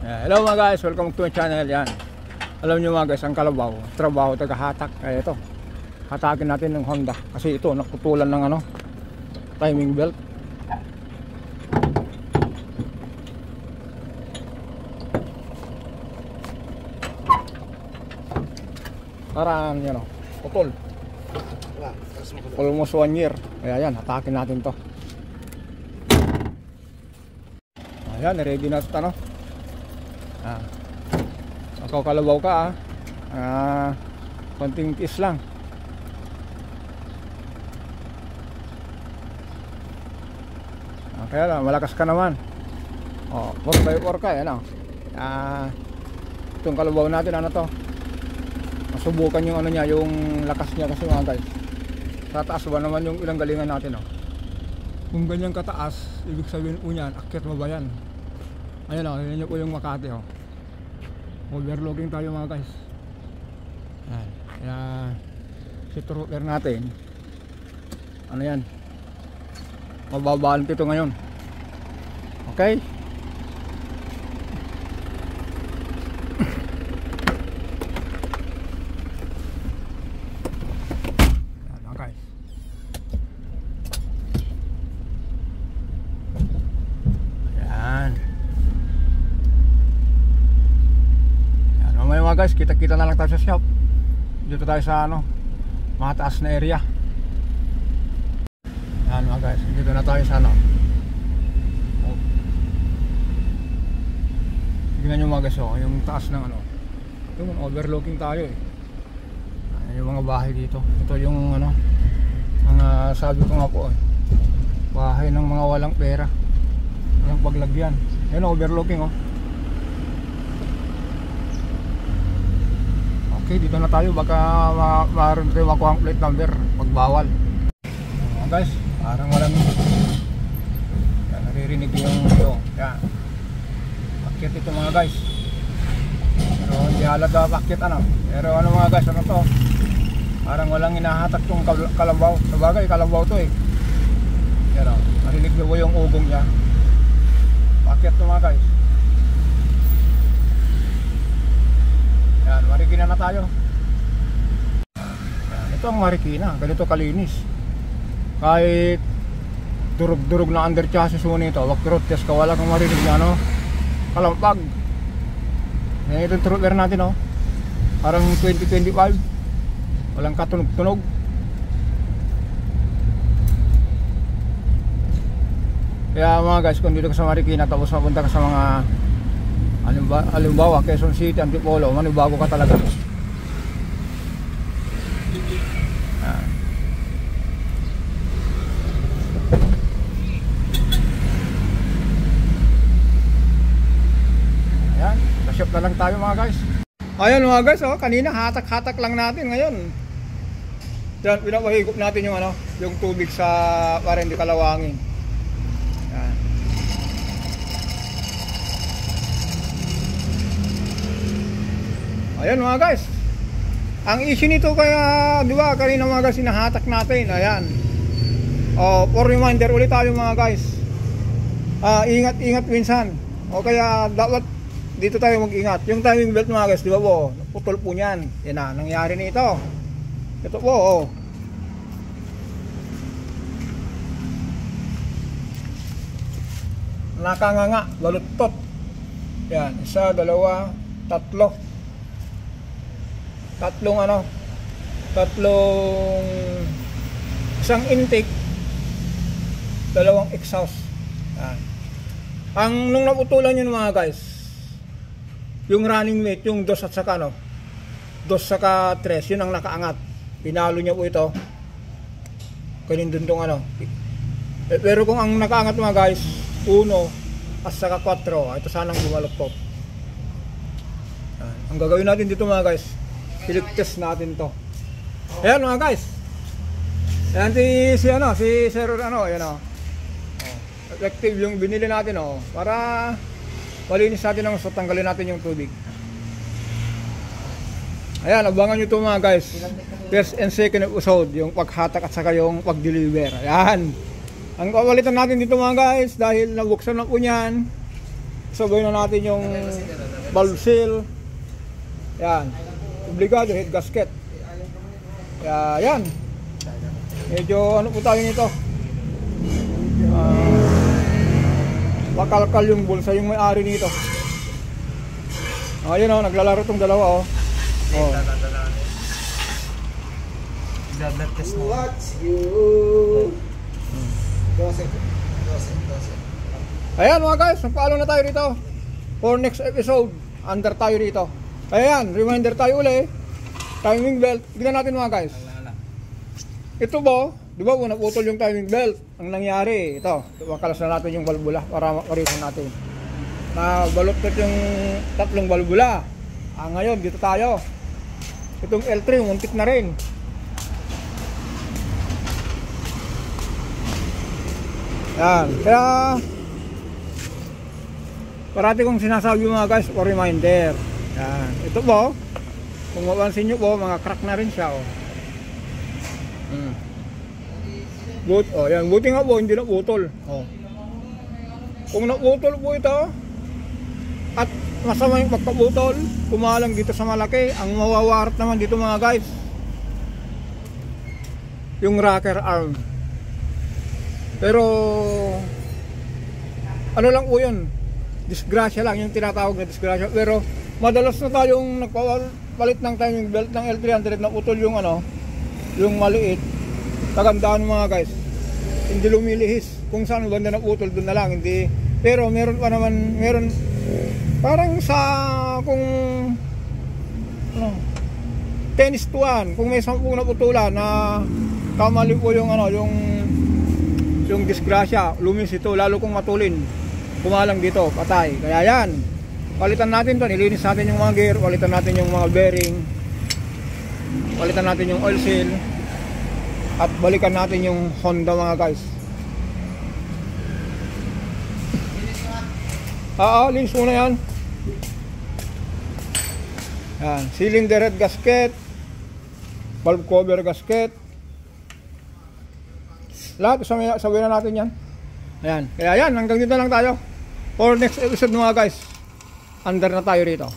Hello mga guys, welcome to my channel. Yan. Alam nyo mga guys, ang kalabaw, trabaho tagahatak. Kaya ito, hatakin natin ng Honda. Kasi ito, nakutulan ng ano, timing belt. Parang yan o, putol. Almost 1 year. Kaya yan, hatakin natin to. Ayan, ready na ito ano. Ikaw kalabaw ka konting tiis lang. Kaya lang, malakas ka naman. 4x4 ka, yan o. Itong kalabaw natin, ano to, masubukan yung ano niya, yung lakas niya kasi mga guys. Sa taas ba naman yung ilang galingan natin o. Kung ganyan kataas, ibig sabihin po niyan, akyat mo ba yan? Ayan o, yun po yung Makati o. Overlooking tayo mga guys. Ayan. Kaya si trooper natin, ano yan, mababaan ito ngayon. Okay. Ayan mga guys. Ayan. Mamaya mga guys, kita-kita na lang tayo sa shop. Dito tayo sa ano, mataas na area. Ayan mga guys, dito na tayo sa ano. Tingnan nyo mga guys, yung taas ng ano, yung overlooking tayo eh. Ayan yung mga bahay dito. Ito yung ano, mga sabi ko nga po eh, bahay ng mga walang pera, yung paglagyan. Ayan overlooking oh. Okay, dito na tayo, baka maaari tayo makuha ang plate number pag bawal. Guys, parang walang yan, naririnig yung video. Yan, pakit ito mga guys. Pero hindi halata pakit ano. Pero ano mga guys, ano to, parang walang inahatak yung kalabaw. Sabagay, kalabaw to eh. Yan o, narinig nyo yung ugong niya. Pakit to mga guys. Yan, Marikina na tayo. Yan, ito ang Marikina, ganito kalinis. Kahit durug-durug na under chassis mo nito, wag road test ka, wala kang marinig na ano, kalampag. Yan itong trooper natin oh. Parang 2025, walang katunog-tunog. Kaya mga guys, kung dito ka sa Marikina tapos mapunta ka sa mga halimbawa Quezon City, Antipolo, manibago ka talaga. Ayan, sa-shop na lang tayo mga guys. Ayan mga guys, kanina hatak-hatak lang natin. Ngayon diyan, pinapahigop natin yung ano, yung tubig sa para hindi kalawangin. Ayan mga guys, ang issue nito kaya, di ba, kanina mga guys, sinahatak natin. Ayan. For reminder ulit tayo mga guys, ingat-ingat minsan. O kaya dapat dito tayo mag-ingat. Yung timing belt mga guys, di ba po, putol po niyan. Yan na, nangyari nito. Ito po, oh. Nakanganga, baluttot. Yan, isa, dalawa, tatlo. Tatlong isang intake, dalawang exhaust. Ang nung naputulan yun mga guys, yung running mate, yung 2 at saka 2 saka 3, yun ang nakaangat. Pinalo niya po ito, kanindun tong pero kung ang nakaangat mga guys, 1 at saka 4, ito sanang bumaluktot. Ang gagawin natin dito mga guys, pilit-test natin to. Ayan mga guys. Ayan si Sir ayan o. Effective yung binili natin o. Para malinis natin ang tanggalin natin yung tubig. Ayan, abangan nyo to mga guys. First and second episode, yung paghatak at saka yung pag-deliver. Ayan. Ang pawalitan natin dito mga guys, dahil nabuksan na po niyan, sabay na natin yung valve seal. Yan. Obligado head gasket. Kaya yan. Medyo ano po tayo nito. Makalkal yung bulsa yung may-ari nito. Ayun oh, naglalaro tong dalawa oh. Oh. Blood test na. Watch you. 12. Ayan mga guys, nagpaalam na tayo dito. For next episode, under tayo dito. Ayan, reminder tayo uli. Timing belt, tignan natin mga guys. Ito ba, di ba naputol yung timing belt? Ang nangyari, ito, makalas na natin yung balbula para makarisan natin. Nabalot yung tatlong balbula. Ngayon, dito tayo. Itong L3, muntik na rin. Yan, kaya parati kong sinasabi mga guys, for reminder. Yan, ito po, kung mapansin nyo po, mga crack na rin siya oh. Oh, yan, buti nga po, hindi naputol oh. Kung naputol po ito at masama yung pagkaputol, kumalang dito sa malaki, ang mawawarat naman dito mga guys, yung rocker arm. Pero ano lang po yun, disgrasya lang yung tinatawag na disgrasya. Pero madalas na tayong nagpapalit ng timing belt ng L300 na utol yung ano, yung maliit. Tagandaan mga guys, hindi lumilihis. Kung saan banda na utol, doon na lang, hindi. Pero meron pa naman, meron parang sa kung ano, 10:1, kung may 10 na putulan na kamali po yung ano, yung disgrasya, lumis ito, lalo kung matulin, kumalang dito, patay. Kaya yan, palitan natin to, nilinis natin yung mga gear, palitan natin yung mga bearing, palitan natin yung oil seal, at balikan natin yung Honda mga guys. Linis muna yan. Yan, cylinder head gasket, valve cover gasket, lahat sabay na natin yan. Ayan, kaya yan, hanggang dito lang tayo for next episode mga guys. Under na tayo rito.